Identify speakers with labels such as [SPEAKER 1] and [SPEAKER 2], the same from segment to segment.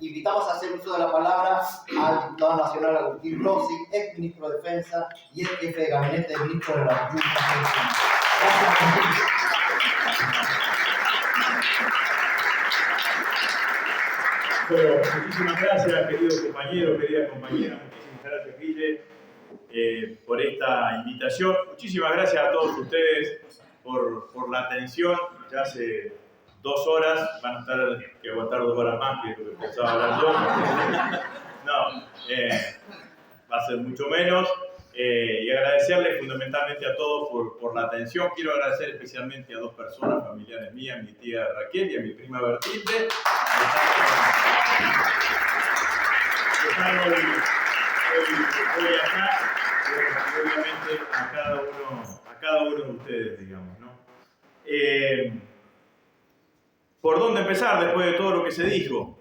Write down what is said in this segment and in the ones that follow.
[SPEAKER 1] Invitamos a hacer uso de la palabra al diputado nacional Agustín Rossi, ex ministro de Defensa y ex jefe de gabinete del ministro de la República Argentina.
[SPEAKER 2] Bueno, muchísimas gracias, queridos compañeros, querida compañera. Muchísimas gracias, Guille, por esta invitación. Muchísimas gracias a todos ustedes por la atención. Ya hace 2 horas, van a estar que aguantar 2 horas más que lo que pensaba hablar yo. No, va a ser mucho menos. Y agradecerles fundamentalmente a todos por la atención. Quiero agradecer especialmente a 2 personas familiares mías, mi tía Raquel y a mi prima Bertilde. Están hoy acá, y obviamente a cada uno de ustedes, digamos, ¿no? ¿Por dónde empezar después de todo lo que se dijo?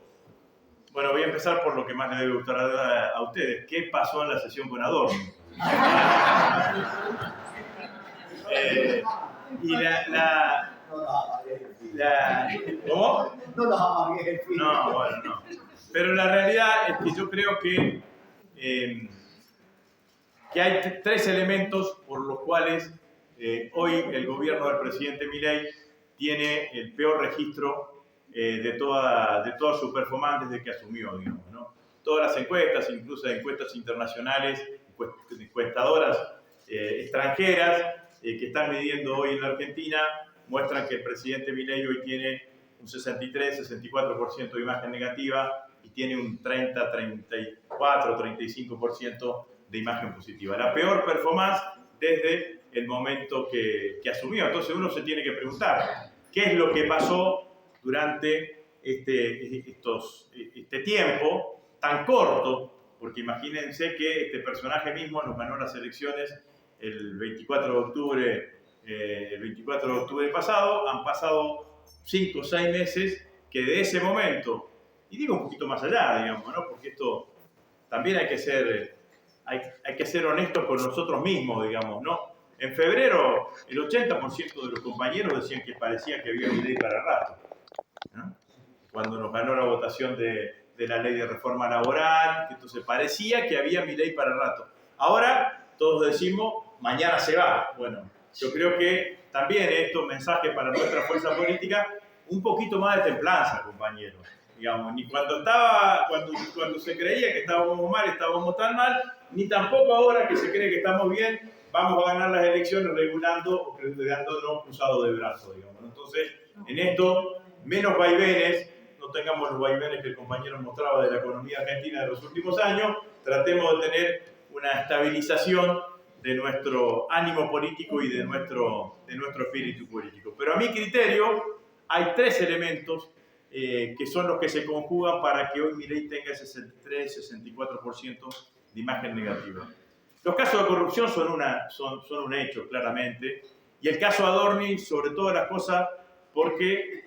[SPEAKER 2] Bueno, voy a empezar por lo que más les debe gustar a ustedes. ¿Qué pasó en la sesión con Adorno? ¿Cómo? No, bueno, no. Pero la realidad es que yo creo que hay 3 elementos por los cuales hoy el gobierno del presidente Milei tiene el peor registro de toda su performance desde que asumió, digamos, ¿no? Todas las encuestas, incluso encuestas internacionales, encuestadoras extranjeras que están midiendo hoy en la Argentina, muestran que el presidente Milei hoy tiene un 63-64% de imagen negativa y tiene un 30-34-35% de imagen positiva. La peor performance desde el momento que asumió. Entonces uno se tiene que preguntar, ¿qué es lo que pasó durante este tiempo tan corto? Porque imagínense que este personaje mismo nos ganó las elecciones el 24 de octubre pasado. Han pasado 5 o 6 meses que de ese momento, y digo un poquito más allá, digamos, ¿no? Porque esto también hay que ser honestos con nosotros mismos, digamos, ¿no? En febrero, el 80% de los compañeros decían que parecía que había Milei para rato, ¿no? Cuando nos ganó la votación de la ley de reforma laboral, entonces parecía que había Milei para rato. Ahora todos decimos, mañana se va. Bueno, yo creo que también esto es un mensaje para nuestra fuerza política, un poquito más de templanza, compañeros. Digamos, ni cuando se creía que estábamos mal, estábamos tan mal, ni tampoco ahora que se cree que estamos bien, vamos a ganar las elecciones regulando o quedándonos cruzados de brazos, digamos. Entonces, en esto, menos vaivenes, no tengamos los vaivenes que el compañero mostraba de la economía argentina de los últimos años, tratemos de tener una estabilización de nuestro ánimo político y de nuestro espíritu político. Pero a mi criterio, hay 3 elementos que son los que se conjugan para que hoy Milei tenga ese 63-64% de imagen negativa. Los casos de corrupción son un hecho, claramente, y el caso Adorni, sobre todas las cosas, porque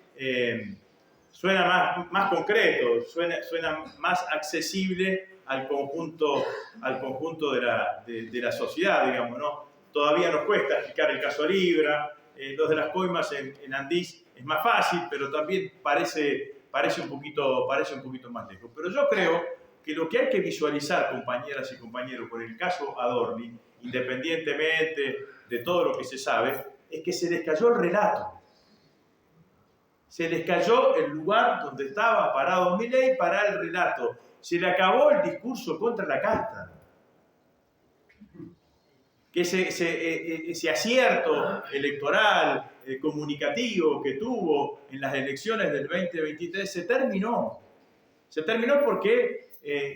[SPEAKER 2] suena más concreto, suena más accesible al conjunto de la sociedad, digamos, ¿no? Todavía nos cuesta explicar el caso Libra, los de las coimas en Andís es más fácil, pero también parece un poquito más lejos. Pero yo creo que lo que hay que visualizar, compañeras y compañeros, con el caso Adorni, independientemente de todo lo que se sabe, es que se les cayó el relato. Se les cayó el lugar donde estaba parado Milei para el relato. Se le acabó el discurso contra la casta. Que ese acierto electoral, comunicativo que tuvo en las elecciones del 2023 se terminó. Se terminó porque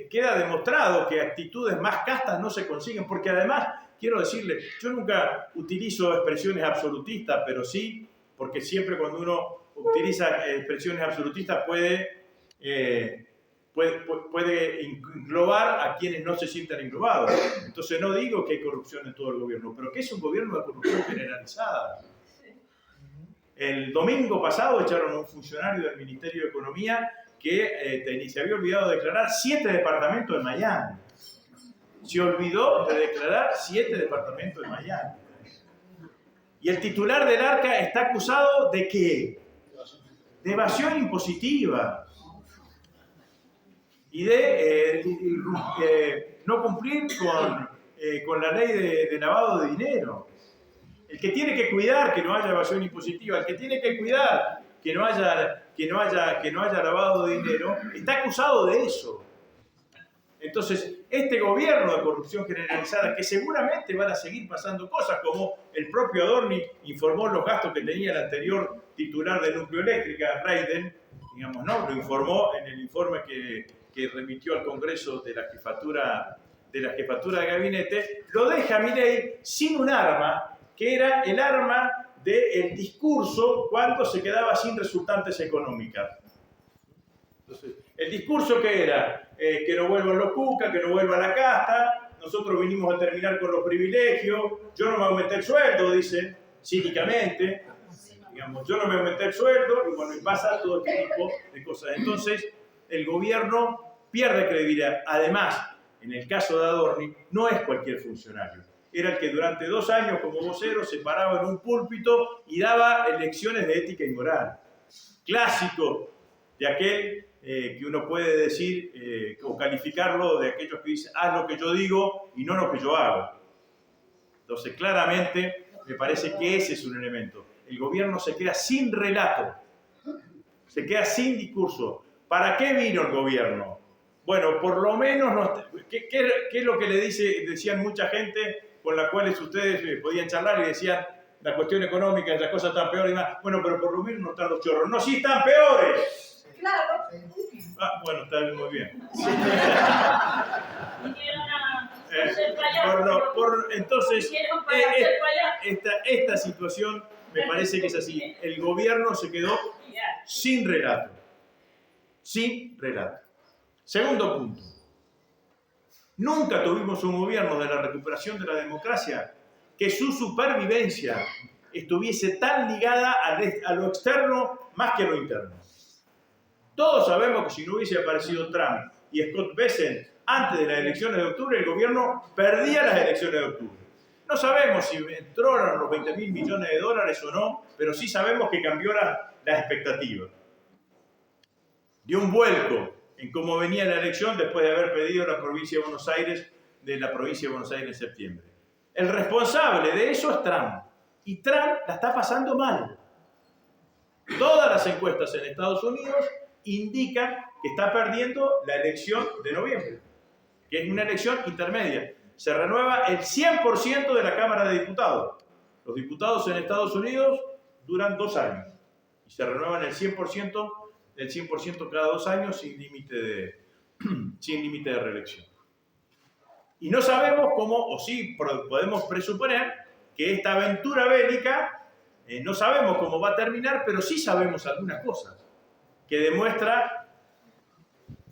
[SPEAKER 2] queda demostrado que actitudes más castas no se consiguen, porque además, quiero decirle, yo nunca utilizo expresiones absolutistas, pero sí, porque siempre cuando uno utiliza expresiones absolutistas puede englobar a quienes no se sientan englobados. Entonces no digo que hay corrupción en todo el gobierno, pero que es un gobierno de corrupción generalizada. El domingo pasado echaron a un funcionario del Ministerio de Economía que se había olvidado de declarar 7 departamentos en Miami. Se olvidó de declarar 7 departamentos en Miami. Y el titular del ARCA está acusado ¿de qué? De evasión impositiva. y de no cumplir con la ley de lavado de dinero. El que tiene que cuidar que no haya evasión impositiva, el que tiene que cuidar que no haya lavado de dinero, está acusado de eso. Entonces, este gobierno de corrupción generalizada, que seguramente van a seguir pasando cosas, como el propio Adorni informó los gastos que tenía el anterior titular de Nucleoeléctrica, Reiden, digamos, ¿no? Lo informó en el informe que remitió al Congreso de la jefatura de gabinete, lo deja Milei sin un arma, que era el arma del discurso cuando se quedaba sin resultantes económicas. Entonces, el discurso que era que no vuelvan los cucas, que no vuelva la casta, nosotros vinimos a terminar con los privilegios, yo no me aumenté el sueldo, dice cínicamente, digamos, yo no me aumenté el sueldo, y bueno, y pasa todo este tipo de cosas. Entonces, el gobierno pierde credibilidad. Además, en el caso de Adorni, no es cualquier funcionario. Era el que durante 2 años como vocero se paraba en un púlpito y daba lecciones de ética y moral. Clásico de aquel que uno puede decir o calificarlo de aquellos que dicen haz lo que yo digo y no lo que yo hago. Entonces, claramente, me parece que ese es un elemento. El gobierno se queda sin relato, se queda sin discurso. ¿Para qué vino el gobierno? Bueno, por lo menos, ¿qué es lo que decían mucha gente con la cual ustedes podían charlar y decían la cuestión económica, las cosas están peores y más? Bueno, pero por lo menos no están los chorros. No, sí están peores.
[SPEAKER 3] Claro.
[SPEAKER 2] Ah, bueno, está muy bien.
[SPEAKER 3] Vinieron a hacer payasos.
[SPEAKER 2] Entonces, esta situación me parece que es así. El gobierno se quedó sin relato. Sin relato. Segundo punto. Nunca tuvimos un gobierno de la recuperación de la democracia que su supervivencia estuviese tan ligada a lo externo más que a lo interno. Todos sabemos que si no hubiese aparecido Trump y Scott Bessent antes de las elecciones de octubre, el gobierno perdía las elecciones de octubre. No sabemos si entraron los 20.000 millones de dólares o no, pero sí sabemos que cambió la expectativa. Dio un vuelco en cómo venía la elección después de haber pedido la provincia de Buenos Aires en septiembre. El responsable de eso es Trump. Y Trump la está pasando mal. Todas las encuestas en Estados Unidos indican que está perdiendo la elección de noviembre, que es una elección intermedia. Se renueva el 100% de la Cámara de Diputados. Los diputados en Estados Unidos duran 2 años y se renuevan el 100% cada 2 años sin límite de reelección. Y no sabemos cómo, o sí podemos presuponer que esta aventura bélica, no sabemos cómo va a terminar, pero sí sabemos algunas cosas que demuestra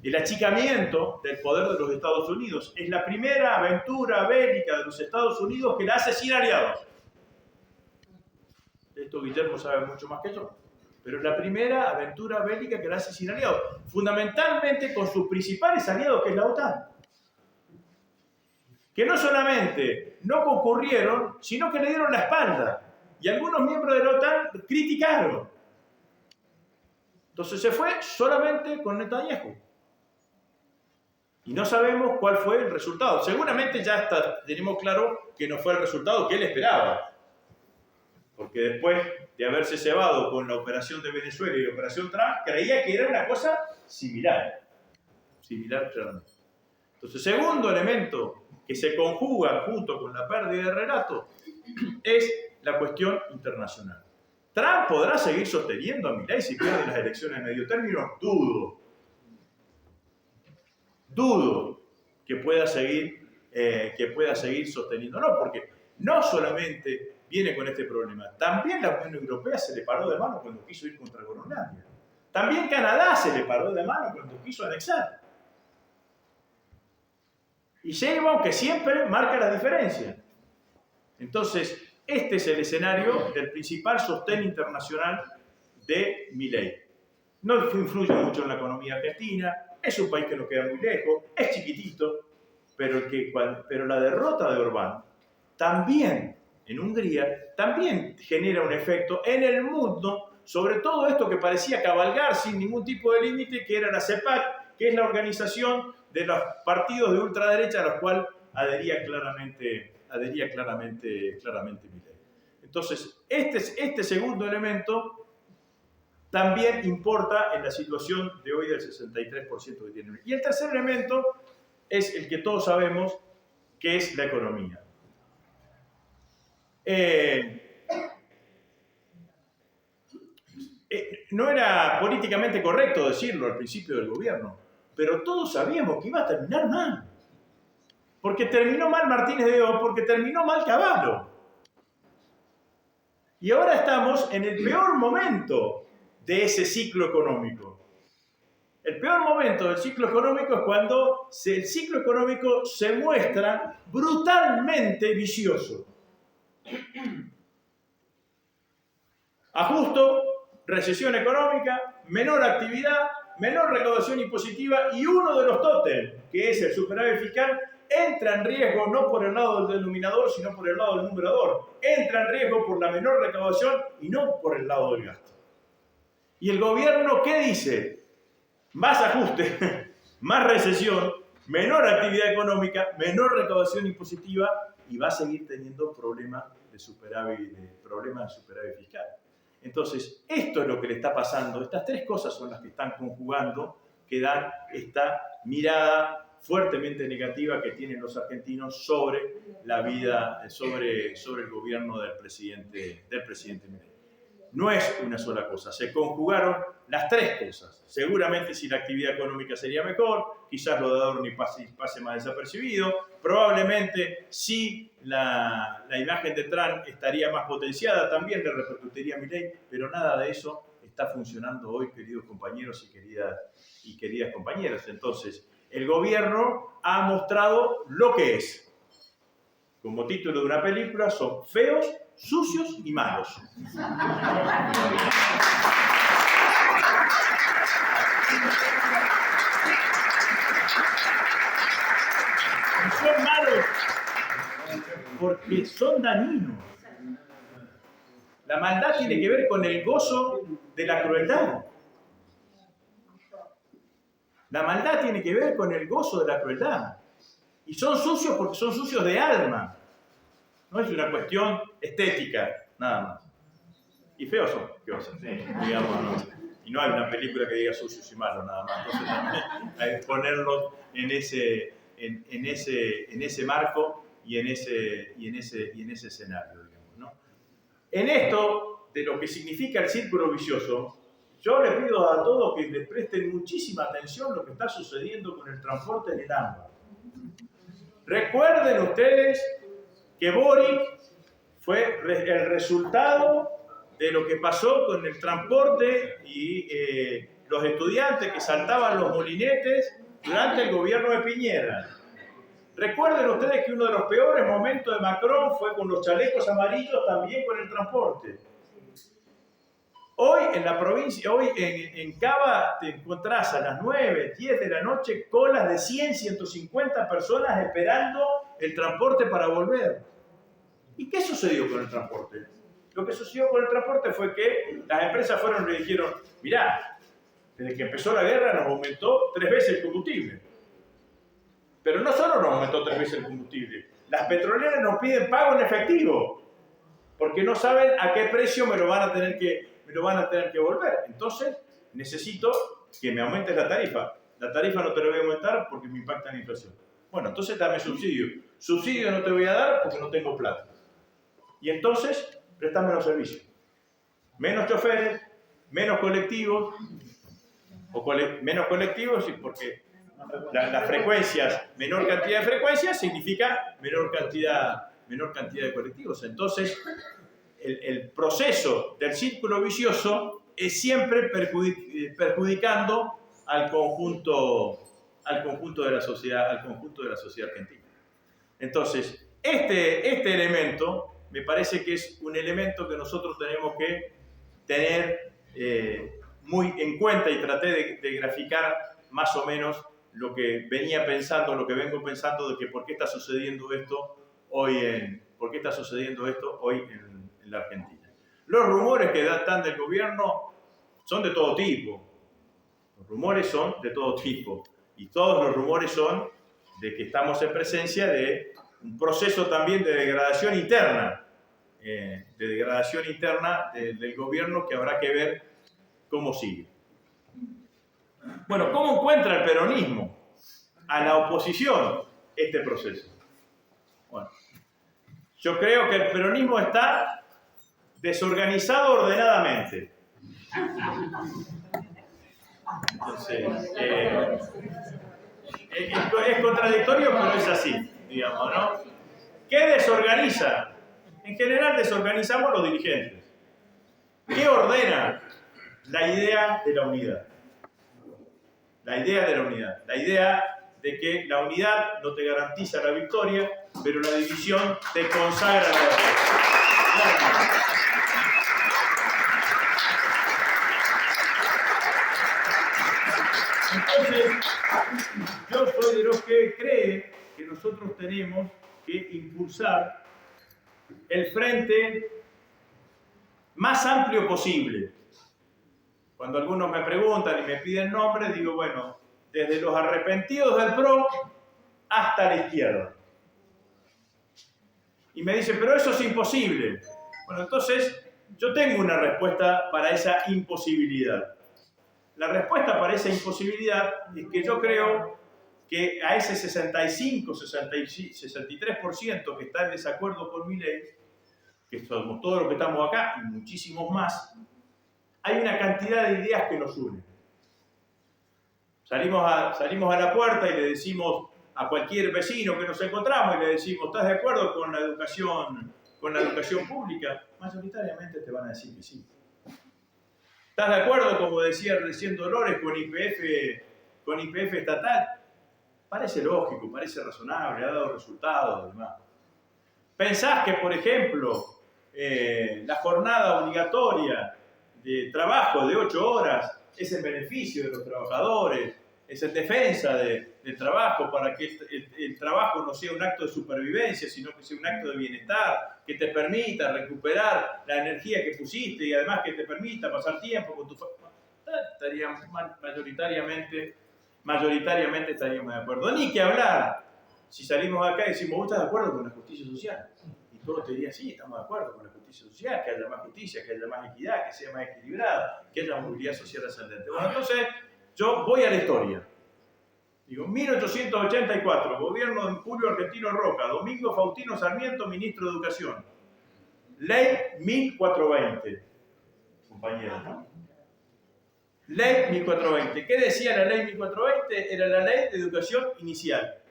[SPEAKER 2] el achicamiento del poder de los Estados Unidos. Es la primera aventura bélica de los Estados Unidos que la hace sin aliados. Esto Guillermo sabe mucho más que yo. Pero es la primera aventura bélica que la hace sin aliados. Fundamentalmente con sus principales aliados, que es la OTAN. Que no solamente no concurrieron, sino que le dieron la espalda. Y algunos miembros de la OTAN criticaron. Entonces se fue solamente con Netanyahu. Y no sabemos cuál fue el resultado. Seguramente ya tenemos claro que no fue el resultado que él esperaba. Porque después de haberse cebado con la operación de Venezuela y la operación Trump, creía que era una cosa similar. Similar, claramente. Entonces, segundo elemento que se conjuga junto con la pérdida de relato es la cuestión internacional. ¿Trump podrá seguir sosteniendo a Milei si pierde las elecciones de medio término? Dudo que pueda seguir sosteniéndolo, porque no solamente viene con este problema, también la Unión Europea se le paró de mano cuando quiso ir contra Groenlandia. También Canadá se le paró de mano cuando quiso anexar. Y Sheinbaum, que siempre marca la diferencia. Entonces, este es el escenario del principal sostén internacional de Milei. No influye mucho en la economía argentina, es un país que nos queda muy lejos, es chiquitito, pero la derrota de Orbán también en Hungría también genera un efecto en el mundo sobre todo esto que parecía cabalgar sin ningún tipo de límite, que era la CEPAC, que es la organización de los partidos de ultraderecha a los cuales adhería claramente Milei. Entonces, este segundo elemento también importa en la situación de hoy del 63% que tiene. Y el tercer elemento es el que todos sabemos, que es la economía. No era políticamente correcto decirlo al principio del gobierno, pero todos sabíamos que iba a terminar mal. Porque terminó mal Martínez de O, porque terminó mal Cavallo. Y ahora estamos en el peor momento de ese ciclo económico. El peor momento del ciclo económico es cuando el ciclo económico se muestra brutalmente vicioso. Ajusto, recesión económica, menor actividad, menor recaudación impositiva y uno de los tótems, que es el superávit fiscal, entra en riesgo no por el lado del denominador, sino por el lado del numerador. Entra en riesgo por la menor recaudación y no por el lado del gasto. ¿Y el gobierno qué dice? Más ajuste, más recesión, menor actividad económica, menor recaudación impositiva y va a seguir teniendo problemas de superávit fiscal. Entonces, esto es lo que le está pasando. Estas tres cosas son las que están conjugando, que dan esta mirada fuertemente negativa que tienen los argentinos sobre la vida, sobre el gobierno del presidente Milei. No es una sola cosa, se conjugaron las tres cosas. Seguramente si la actividad económica sería mejor, quizás lo de Adorni pase más desapercibido, probablemente si la imagen de Trump estaría más potenciada, también le repercutiría a Milei, pero nada de eso está funcionando hoy, queridos compañeros y queridas compañeras. Entonces, el gobierno ha mostrado lo que es. Como título de una película, son feos, sucios y malos. Son malos porque son dañinos. La maldad tiene que ver con el gozo de la crueldad. La maldad tiene que ver con el gozo de la crueldad. Y son sucios porque son sucios de alma. No es una cuestión estética, nada más. Y feos son, digamos, ¿no? Y no hay una película que diga sucios y malos, nada más. Entonces también hay que ponerlos en ese marco y en ese escenario, digamos, ¿no? En esto, de lo que significa el círculo vicioso, yo le pido a todos que le presten muchísima atención a lo que está sucediendo con el transporte en el AMBA. Recuerden ustedes que Boric fue el resultado de lo que pasó con el transporte y los estudiantes que saltaban los molinetes durante el gobierno de Piñera. Recuerden ustedes que uno de los peores momentos de Macron fue con los chalecos amarillos, también con el transporte. Hoy en la provincia, hoy en Cava te encontrás a las 9, 10 de la noche colas de 100, 150 personas esperando el transporte para volver. ¿Y qué sucedió con el transporte? Lo que sucedió con el transporte fue que las empresas fueron y le dijeron, mirá, desde que empezó la guerra nos aumentó 3 veces el combustible. Pero no solo nos aumentó 3 veces el combustible, las petroleras nos piden pago en efectivo, porque no saben a qué precio me lo van a tener que volver. Entonces, necesito que me aumentes la tarifa. La tarifa no te la voy a aumentar porque me impacta la inflación. Bueno, entonces dame subsidio. Subsidio no te voy a dar porque no tengo plata. Y entonces, préstame los servicios. Menos choferes, menos colectivos, menos colectivos porque las frecuencias, menor cantidad de frecuencias significa menor cantidad de colectivos. Entonces, el proceso del círculo vicioso es siempre perjudicando al conjunto de la sociedad argentina. Entonces, este elemento me parece que es un elemento que nosotros tenemos que tener muy en cuenta, y traté de graficar más o menos lo que vengo pensando de que por qué está sucediendo esto hoy en la Argentina. Los rumores que están del gobierno son de todo tipo. Los rumores son de todo tipo. Y todos los rumores son de que estamos en presencia de un proceso también de degradación interna, del gobierno, que habrá que ver cómo sigue. Bueno, ¿cómo encuentra el peronismo a la oposición este proceso? Bueno, yo creo que el peronismo está desorganizado ordenadamente. Entonces, es contradictorio, pero es así, digamos, ¿no? ¿Qué desorganiza? En general desorganizamos los dirigentes. ¿Qué ordena? La idea de la unidad. La idea de la unidad. La idea de que la unidad no te garantiza la victoria, pero la división te consagra la victoria. Entonces, yo soy de los que cree que nosotros tenemos que impulsar el frente más amplio posible. Cuando algunos me preguntan y me piden nombres, digo, bueno, desde los arrepentidos del PRO hasta la izquierda. Y me dicen, pero eso es imposible. Bueno, entonces yo tengo una respuesta para esa imposibilidad. La respuesta para esa imposibilidad es que yo creo que a ese 63% que está en desacuerdo con Milei, que somos todos los que estamos acá y muchísimos más, hay una cantidad de ideas que nos unen. Salimos a la puerta y le decimos a cualquier vecino que nos encontramos y le decimos, ¿estás de acuerdo con la educación pública? Mayoritariamente te van a decir que sí. ¿Estás de acuerdo, como decía recién Dolores, con YPF estatal? Parece lógico, parece razonable, ha dado resultados, además. ¿Pensás que, por ejemplo, la jornada obligatoria de trabajo de 8 horas es en beneficio de los trabajadores, es en defensa del trabajo, para que el trabajo no sea un acto de supervivencia, sino que sea un acto de bienestar, que te permita recuperar la energía que pusiste y además que te permita pasar tiempo con tu familia? Estaríamos mayoritariamente estaríamos de acuerdo. Ni que hablar si salimos acá y decimos, ¿vos estás de acuerdo con la justicia social? Y todos te dirían, sí, estamos de acuerdo con la justicia social, que haya más justicia, que haya más equidad, que sea más equilibrada, que haya movilidad social ascendente. Bueno, entonces yo voy a la historia. Digo, 1884, gobierno de Julio Argentino Roca, Domingo Faustino Sarmiento, ministro de Educación. Ley 1420, compañeros, ¿no? Ley 1420. ¿Qué decía la ley 1420? Era la ley de educación inicial.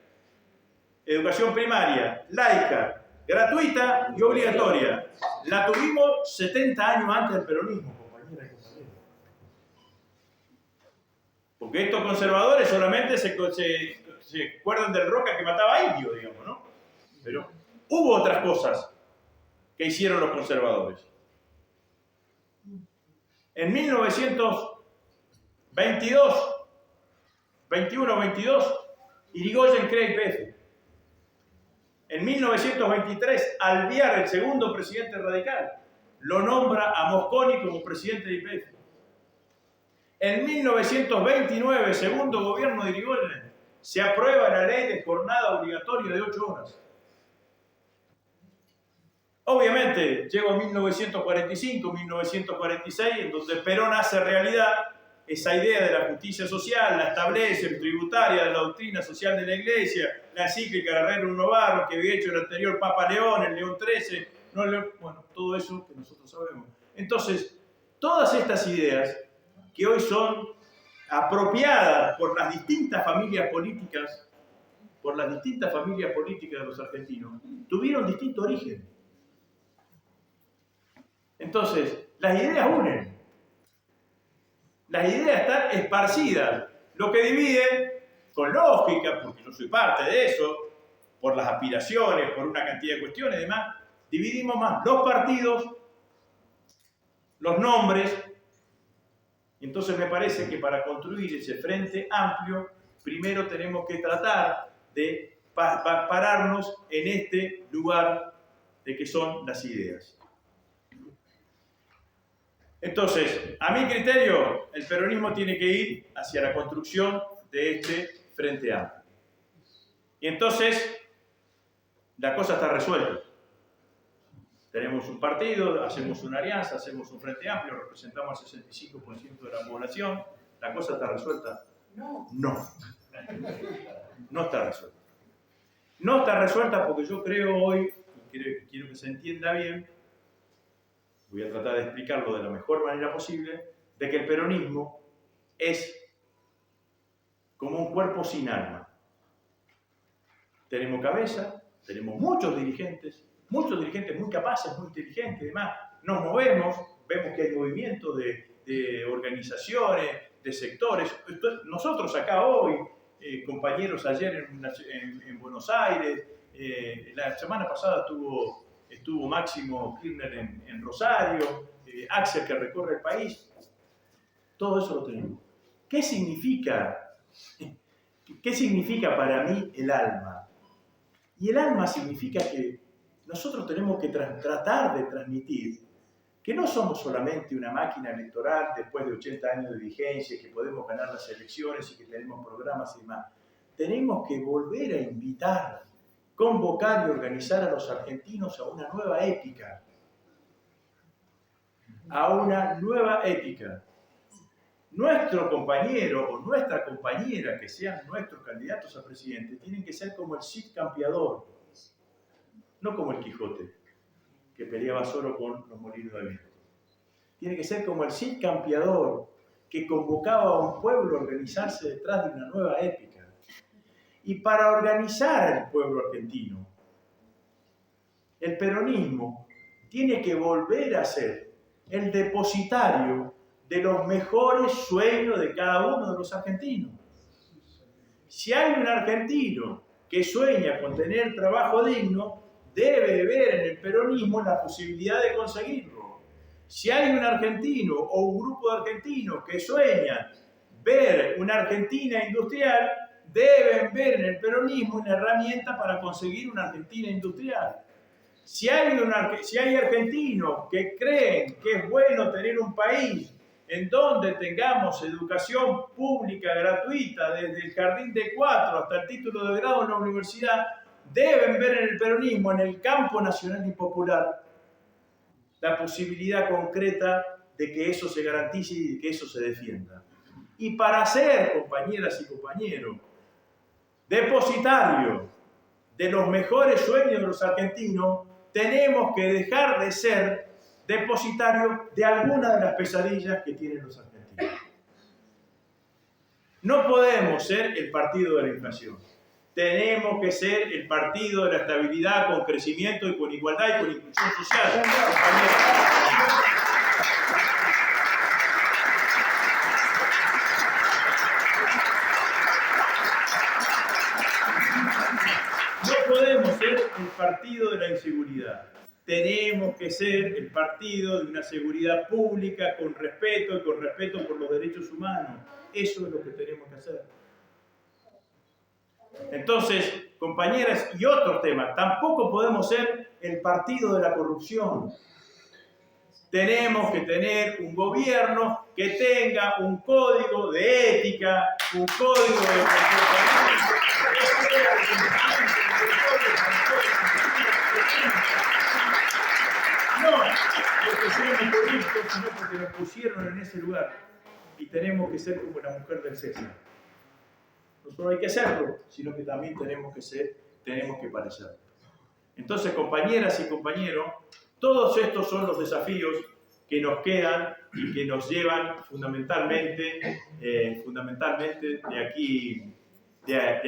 [SPEAKER 2] Educación primaria, laica, gratuita y obligatoria. La tuvimos 70 años antes del peronismo, compañeras y compañeros. Porque estos conservadores solamente se acuerdan del Roca que mataba indios, digamos, ¿no? Pero hubo otras cosas que hicieron los conservadores. En 1922, Irigoyen crea YPF. En 1923, Alvear, el segundo presidente radical, lo nombra a Mosconi como presidente de YPF. En 1929, segundo gobierno de Irigoyen, se aprueba la ley de jornada obligatoria de 8 horas. Obviamente, llego a 1945, 1946, en donde Perón hace realidad esa idea de la justicia social, la establece, tributaria de la doctrina social de la Iglesia, la encíclica de Rerum Novarum que había hecho el anterior Papa León, el León XIII, bueno, todo eso que nosotros sabemos. Entonces, todas estas ideas que hoy son apropiadas por las distintas familias políticas de los argentinos, tuvieron distinto origen. Entonces, las ideas unen. Las ideas están esparcidas. Lo que divide, con lógica, porque yo soy parte de eso, por las aspiraciones, por una cantidad de cuestiones y demás, dividimos más los partidos, los nombres. Y entonces me parece que para construir ese frente amplio, primero tenemos que tratar de pararnos en este lugar de que son las ideas. Entonces, a mi criterio, el peronismo tiene que ir hacia la construcción de este Frente Amplio. Y entonces, la cosa está resuelta. Tenemos un partido, hacemos una alianza, hacemos un Frente Amplio, representamos al 65% de la población. ¿La cosa está resuelta? No. No está resuelta. No está resuelta porque yo creo hoy, y quiero que se entienda bien, voy a tratar de explicarlo de la mejor manera posible, de que el peronismo es como un cuerpo sin alma. Tenemos cabeza, tenemos muchos dirigentes muy capaces, muy inteligentes, además nos movemos, vemos que hay movimientos de organizaciones, de sectores. Nosotros acá hoy, compañeros ayer en Buenos Aires, la semana pasada estuvo Máximo Kirchner en Rosario, Axel que recorre el país, todo eso lo tenemos. ¿Qué significa para mí el alma? Y el alma significa que nosotros tenemos que tratar de transmitir que no somos solamente una máquina electoral después de 80 años de vigencia, que podemos ganar las elecciones y que tenemos programas y demás. Tenemos que volver a invitar, convocar y organizar a los argentinos a una nueva épica. A una nueva épica. Nuestro compañero o nuestra compañera, que sean nuestros candidatos a presidente, tienen que ser como el Cid Campeador, no como el Quijote, que peleaba solo con los molinos de viento. Tiene que ser como el Cid Campeador, que convocaba a un pueblo a organizarse detrás de una nueva épica. Y para organizar al pueblo argentino, el peronismo tiene que volver a ser el depositario de los mejores sueños de cada uno de los argentinos. Si hay un argentino que sueña con tener trabajo digno, debe ver en el peronismo la posibilidad de conseguirlo. Si hay un argentino o un grupo de argentinos que sueñan ver una Argentina industrial, deben ver en el peronismo una herramienta para conseguir una Argentina industrial. Si hay argentinos que creen que es bueno tener un país en donde tengamos educación pública gratuita desde el jardín de 4 hasta el título de grado en la universidad, deben ver en el peronismo, en el campo nacional y popular, la posibilidad concreta de que eso se garantice y de que eso se defienda. Y para ser, compañeras y compañeros, depositario de los mejores sueños de los argentinos, tenemos que dejar de ser depositario de alguna de las pesadillas que tienen los argentinos. No podemos ser el partido de la inflación. Tenemos que ser el partido de la estabilidad con crecimiento y con igualdad y con inclusión social. No podemos ser el partido de la inseguridad. Tenemos que ser el partido de una seguridad pública con respeto y con respeto por los derechos humanos. Eso es lo que tenemos que hacer. Entonces, compañeras, y otros temas, tampoco podemos ser el partido de la corrupción. Tenemos que tener un gobierno que tenga un código de ética, un código de comportamiento. No porque seamos corruptos, sino porque nos pusieron en ese lugar. Y tenemos que ser como la mujer del César. No solo hay que hacerlo, sino que también tenemos que parecerlo. Entonces, compañeras y compañeros, todos estos son los desafíos que nos quedan y que nos llevan fundamentalmente de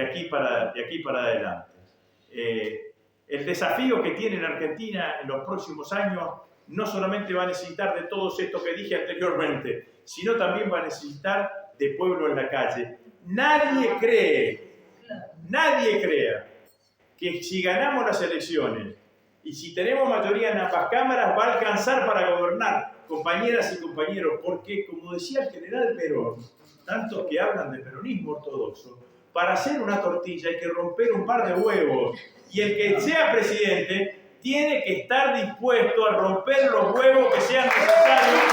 [SPEAKER 2] aquí para adelante. El desafío que tiene la Argentina en los próximos años no solamente va a necesitar de todos estos que dije anteriormente, sino también va a necesitar de pueblo en la calle. Nadie crea que si ganamos las elecciones y si tenemos mayoría en ambas cámaras va a alcanzar para gobernar, compañeras y compañeros, porque como decía el general Perón, tantos que hablan de peronismo ortodoxo, para hacer una tortilla hay que romper un par de huevos y el que sea presidente tiene que estar dispuesto a romper los huevos que sean necesarios.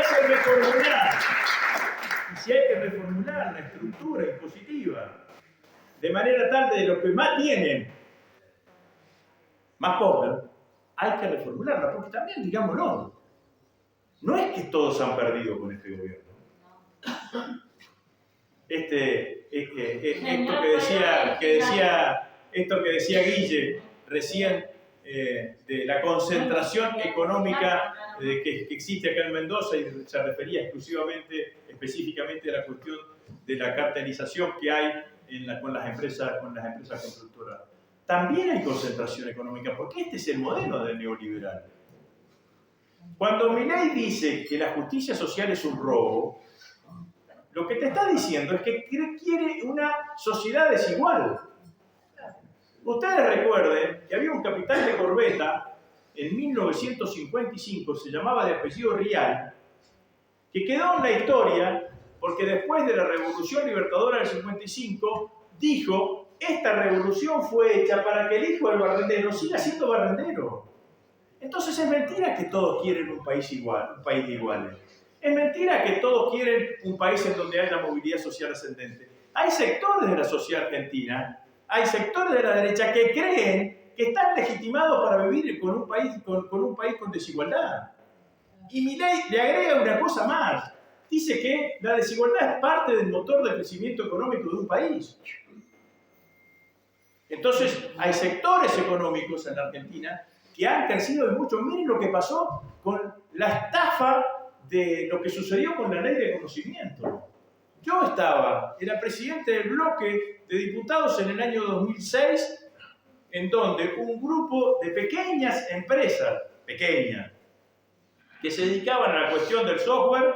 [SPEAKER 2] que reformular, y si hay que reformular la estructura impositiva, de manera tal de los que más tienen, más poder, hay que reformularla, porque también, digámoslo, no es que todos han perdido con este gobierno. Esto que decía Guille recién, de la concentración económica que existe acá en Mendoza, y se refería específicamente a la cuestión de la cartelización que hay con las empresas constructoras. También hay concentración económica, porque este es el modelo del neoliberal. Cuando Milei dice que la justicia social es un robo, lo que te está diciendo es que quiere una sociedad desigual. Ustedes recuerden que había un capitán de corbeta en 1955, se llamaba de apellido Rial, que quedó en la historia porque después de la Revolución Libertadora del 55 dijo: esta revolución fue hecha para que el hijo del barrendero siga siendo barrendero. Entonces es mentira que todos quieren un país igual, un país de iguales. Es mentira que todos quieren un país en donde haya movilidad social ascendente. Hay sectores de la sociedad argentina, hay sectores de la derecha que creen que están legitimados para vivir con un país con desigualdad. Y Milei le agrega una cosa más. Dice que la desigualdad es parte del motor de crecimiento económico de un país. Entonces, hay sectores económicos en la Argentina que han crecido de mucho. Miren lo que pasó con la estafa de lo que sucedió con la ley de conocimiento. Yo era presidente del bloque de diputados en el año 2006, en donde un grupo de pequeñas empresas, que se dedicaban a la cuestión del software,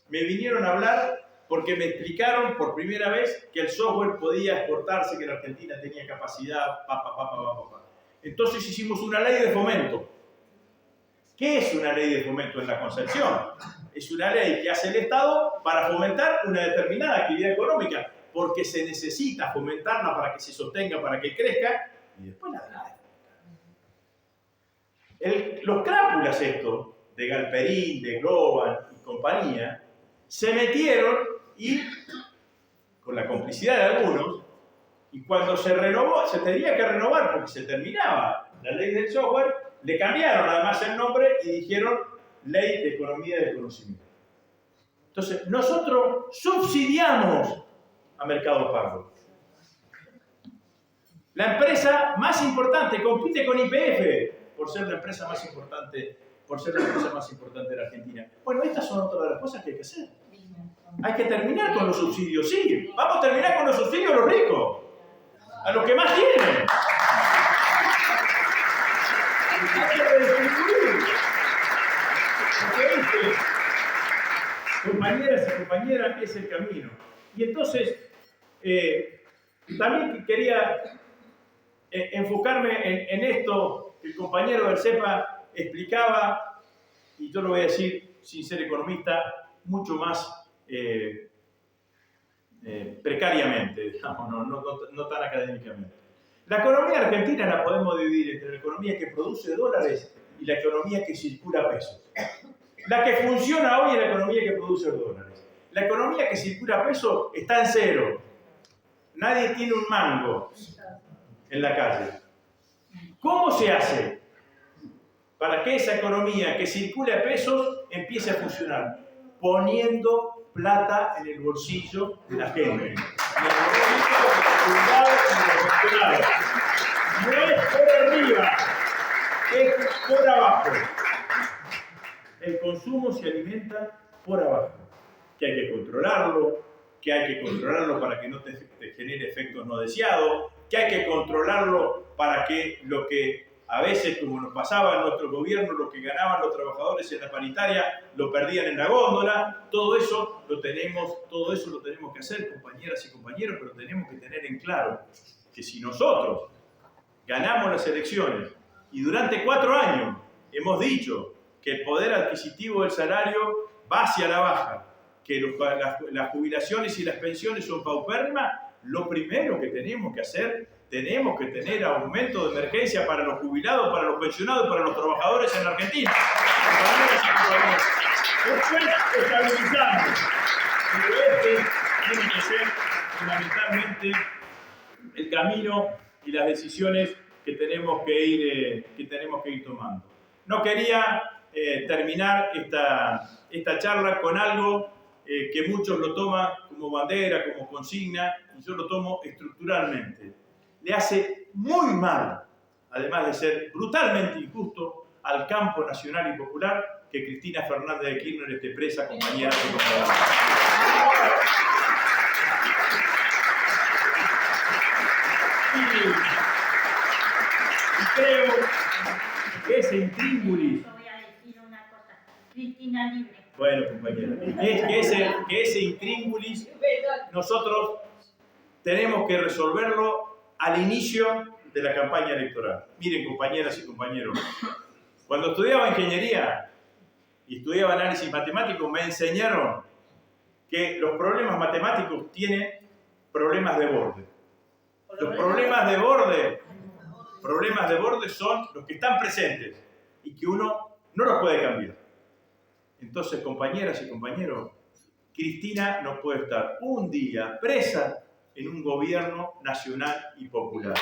[SPEAKER 2] me vinieron a hablar porque me explicaron por primera vez que el software podía exportarse, que la Argentina tenía capacidad, Entonces hicimos una ley de fomento. ¿Qué es una ley de fomento en la Concepción? Es una ley que hace el Estado para fomentar una determinada actividad económica, porque se necesita fomentarla para que se sostenga, para que crezca, y después la los crápulas estos, de Galperín, de Globan y compañía, se metieron y, con la complicidad de algunos, y cuando se tenía que renovar porque se terminaba la ley del software, le cambiaron además el nombre y dijeron Ley de Economía del Conocimiento. Entonces, nosotros subsidiamos a Mercado Pago. La empresa más importante compite con YPF por ser la empresa más importante de la Argentina. Bueno, estas son otras de las cosas que hay que hacer. Hay que terminar con los subsidios, sí. Vamos a terminar con los subsidios a los ricos, a los que más tienen. Hay que redistribuir. Porque compañeras y compañeras, es el camino. Y entonces, también quería enfocarme en esto que el compañero del CEPA explicaba, y yo lo voy a decir sin ser economista, mucho más precariamente, digamos, no tan académicamente. La economía argentina la podemos dividir entre la economía que produce dólares y la economía que circula pesos. La que funciona hoy es la economía que produce dólares. La economía que circula pesos está en cero. Nadie tiene un mango en la calle. ¿Cómo se hace para que esa economía que circula pesos empiece a funcionar? Poniendo plata en el bolsillo de la gente. En el bolsillo de los jubilados y de los pensionados. No es por arriba, es por abajo. El consumo se alimenta por abajo. Que hay que controlarlo, para que no te genere efectos no deseados, que hay que controlarlo para que lo que a veces, como nos pasaba en nuestro gobierno, lo que ganaban los trabajadores en la paritaria lo perdían en la góndola. Todo eso lo tenemos que hacer, compañeras y compañeros, pero tenemos que tener en claro que si nosotros ganamos las elecciones y durante 4 años hemos dicho que el poder adquisitivo del salario va hacia la baja, que las jubilaciones y las pensiones son paupérrimas, lo primero que tenemos que hacer, tenemos que tener aumento de emergencia para los jubilados, para los pensionados y para los trabajadores en la Argentina. Después estabilizamos. Pero este tiene que ser fundamentalmente el camino y las decisiones que tenemos que ir tomando. No quería terminar esta charla con algo que muchos lo toman como bandera, como consigna, y yo lo tomo estructuralmente. Le hace muy mal, además de ser brutalmente injusto, al campo nacional y popular que Cristina Fernández de Kirchner esté presa, compañera de gobierno. Y creo que ese intríngulis.
[SPEAKER 3] Voy a decir una cosa. Cristina libre.
[SPEAKER 2] Bueno, compañera, es que ese intríngulis nosotros tenemos que resolverlo al inicio de la campaña electoral. Miren, compañeras y compañeros, cuando estudiaba ingeniería y estudiaba análisis matemático, me enseñaron que los problemas matemáticos tienen problemas de borde. Los problemas de borde son los que están presentes y que uno no los puede cambiar. Entonces, compañeras y compañeros, Cristina no puede estar un día presa en un gobierno nacional y popular.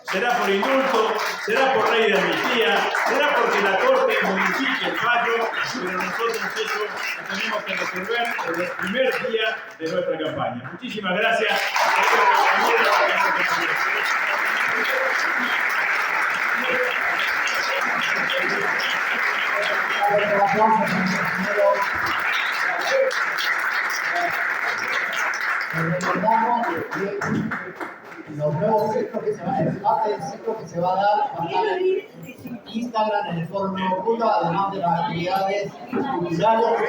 [SPEAKER 2] Será por indulto, será por ley de amnistía, será porque la Corte modifique el fallo, pero nosotros eso lo tenemos que resolver desde el primer día de nuestra campaña. Muchísimas gracias.
[SPEAKER 1] Recordamos que los nuevos ciclos que se van, el parte del ciclo que se va a dar va a estar en Instagram, en el foro Nuevo Cuba, además de las actividades culturales.